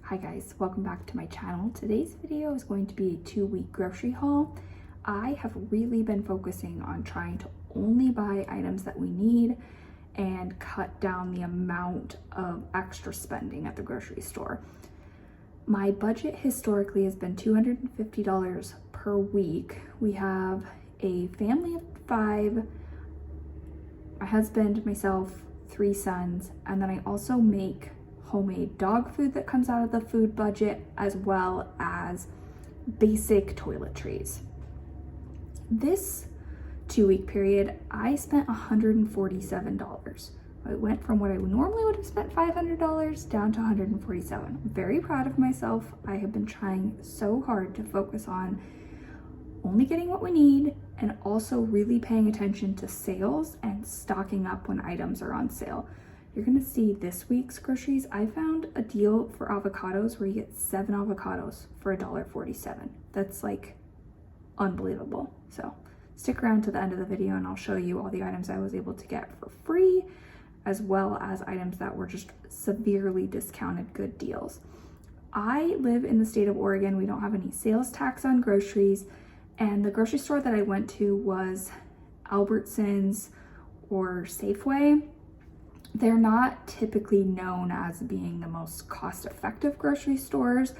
Hi guys, welcome back to my channel. Today's video is going to be a 2-week grocery haul. I have really been focusing on trying to only buy items that we need and cut down the amount of extra spending at the grocery store. My budget historically has been $250 per week. We have a family of 5, my husband, myself, 3 sons, and then I also make homemade dog food that comes out of the food budget, as well as basic toiletries. This 2-week period, I spent $147. I went from what I normally would have spent $500 down to $147. I'm very proud of myself. I have been trying so hard to focus on only getting what we need and also really paying attention to sales and stocking up when items are on sale. You're gonna see this week's groceries. I found a deal for avocados where you get 7 avocados for $1.47. That's like unbelievable. So stick around to the end of the video and I'll show you all the items I was able to get for free, as well as items that were just severely discounted good deals. I live in the state of Oregon. We don't have any sales tax on groceries, and the grocery store that I went to was Albertsons or Safeway. They're not typically known as being the most cost-effective grocery stores,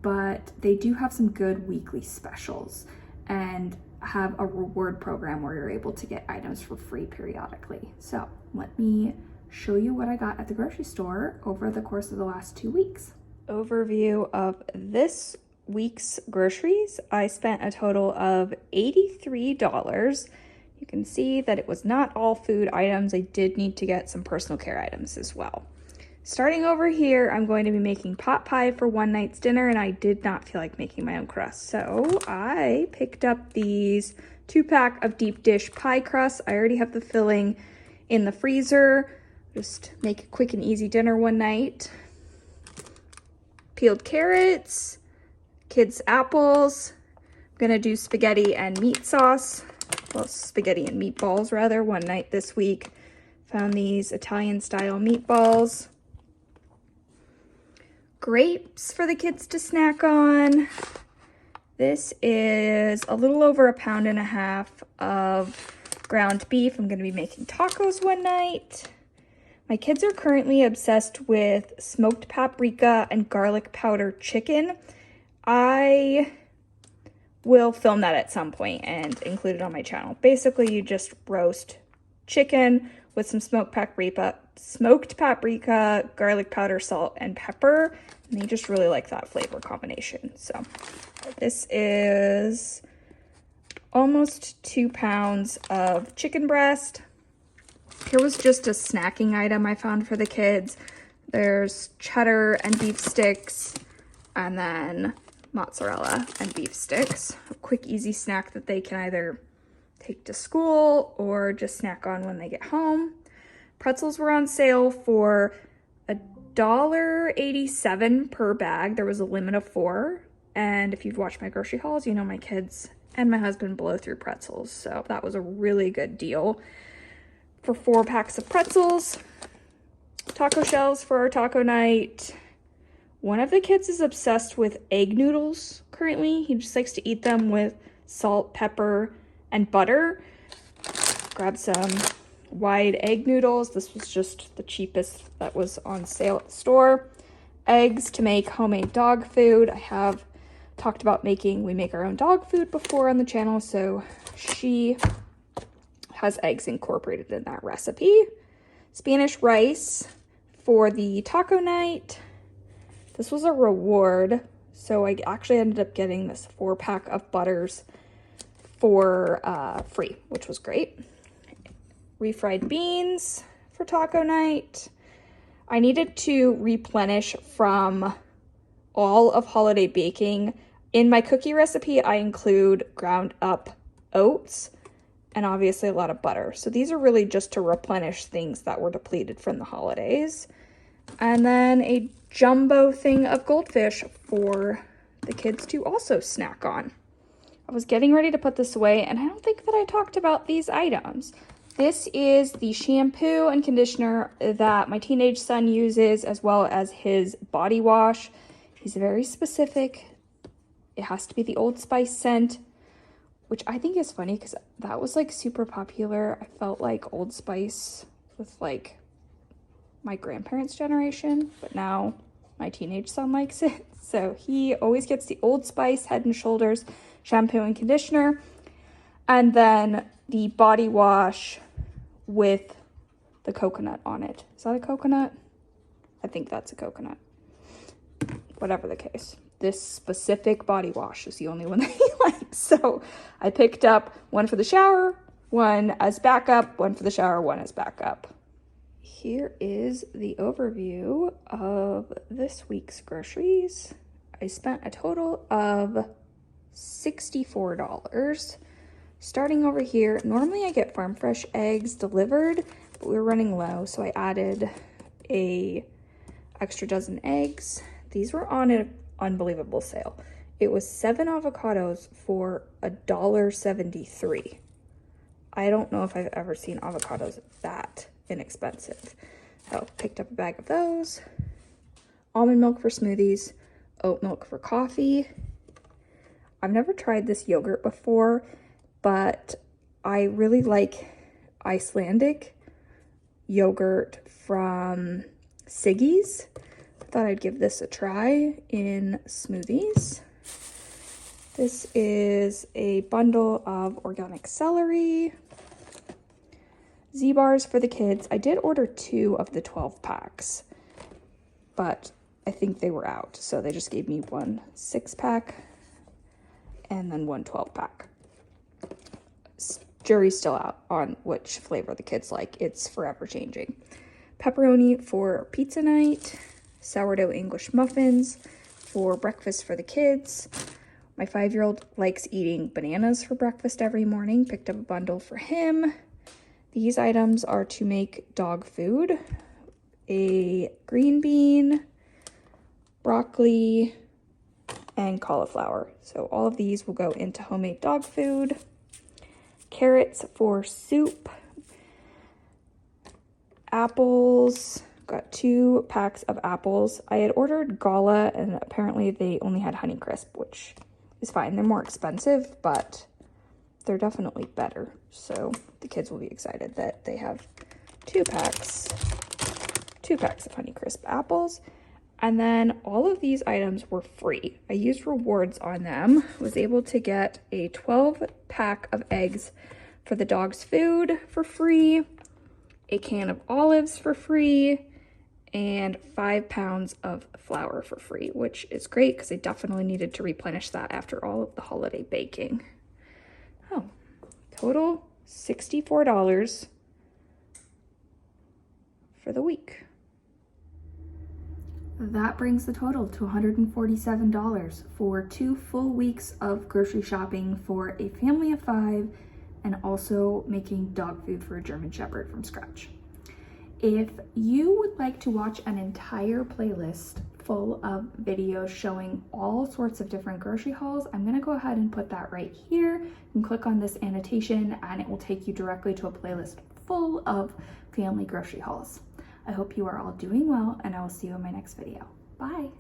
but they do have some good weekly specials and have a reward program where you're able to get items for free periodically. So let me show you what I got at the grocery store over the course of the last 2 weeks. Overview of this week's groceries. I spent a total of $83. You can see that it was not all food items. I did need to get some personal care items as well. Starting over here, I'm going to be making pot pie for one night's dinner, and I did not feel like making my own crust. So I picked up these 2-pack of deep dish pie crusts. I already have the filling in the freezer. Just make a quick and easy dinner one night. Peeled carrots, kids' apples. I'm gonna do spaghetti and meat sauce. Well, spaghetti and meatballs rather, one night this week. Found these Italian style meatballs. Grapes for the kids to snack on. This is a little over 1.5 pounds of ground beef. I'm gonna be making tacos one night. My kids are currently obsessed with smoked paprika and garlic powder chicken. I will film that at some point and include it on my channel. Basically, you just roast chicken with some smoked paprika, garlic powder, salt, and pepper. And they just really like that flavor combination. So this is almost 2 pounds of chicken breast. Here was just a snacking item I found for the kids. There's cheddar and beef sticks, and then mozzarella and beef sticks. A quick, easy snack that they can either take to school or just snack on when they get home. Pretzels were on sale for $1.87 per bag. There was a limit of 4. And if you've watched my grocery hauls, you know my kids and my husband blow through pretzels. So that was a really good deal for 4 packs of pretzels. Taco shells for our taco night. One of the kids is obsessed with egg noodles currently. He just likes to eat them with salt, pepper, and butter. Grab some wide egg noodles. This was just the cheapest that was on sale at the store. Eggs to make homemade dog food. I have talked about we make our own dog food before on the channel, so she has eggs incorporated in that recipe. Spanish rice for the taco night. This was a reward, so I actually ended up getting this 4-pack of butters for free, which was great. Refried beans for taco night. I needed to replenish from all of holiday baking. In my cookie recipe, I include ground up oats and obviously a lot of butter. So these are really just to replenish things that were depleted from the holidays. And then a jumbo thing of goldfish for the kids to also snack on. I was getting ready to put this away, and I don't think that I talked about these items. This is the shampoo and conditioner that my teenage son uses, as well as his body wash. He's very specific. It has to be the Old Spice scent, which I think is funny because that was like super popular. I felt like Old Spice with like my grandparents' generation, but now my teenage son likes it. So he always gets the Old Spice Head and Shoulders shampoo and conditioner, and then the body wash with the coconut on it. Is that a coconut? I think that's a coconut. Whatever the case. This specific body wash is the only one that he likes. So I picked up one for the shower, one as backup, one for the shower, one as backup. Here is the overview of this week's groceries. I spent a total of $64. Starting over here, normally I get farm fresh eggs delivered, but we were running low, so I added a extra dozen eggs. These were on an unbelievable sale. It was 7 avocados for $1.73. I don't know if I've ever seen avocados that inexpensive. So picked up a bag of those. Almond milk for smoothies, oat milk for coffee. I've never tried this yogurt before, but I really like Icelandic yogurt from Siggy's. I thought I'd give this a try in smoothies. This is a bundle of organic celery, Z-bars for the kids. I did order 2 of the 12 packs, but I think they were out. So they just gave me 1 6-pack and then 1 12-pack. Jury's still out on which flavor the kids like. It's forever changing. Pepperoni for pizza night, sourdough English muffins for breakfast for the kids. My 5-year-old likes eating bananas for breakfast every morning. Picked up a bundle for him. These items are to make dog food. A green bean, broccoli, and cauliflower. So all of these will go into homemade dog food. Carrots for soup. Apples. Got 2 packs of apples. I had ordered Gala and apparently they only had Honeycrisp, which is fine. They're more expensive, but they're definitely better. So the kids will be excited that they have 2 packs of Honeycrisp apples. And then all of these items were free. I used rewards on them. Was able to get a 12-pack of eggs for the dog's food for free, a can of olives for free, and 5 pounds of flour for free, which is great because I definitely needed to replenish that after all of the holiday baking. Oh, total $64 for the week. That brings the total to $147 for 2 full weeks of grocery shopping for a family of 5 and also making dog food for a German Shepherd from scratch. If you would like to watch an entire playlist full of videos showing all sorts of different grocery hauls, I'm gonna go ahead and put that right here. You can click on this annotation and it will take you directly to a playlist full of family grocery hauls. I hope you are all doing well and I will see you in my next video. Bye.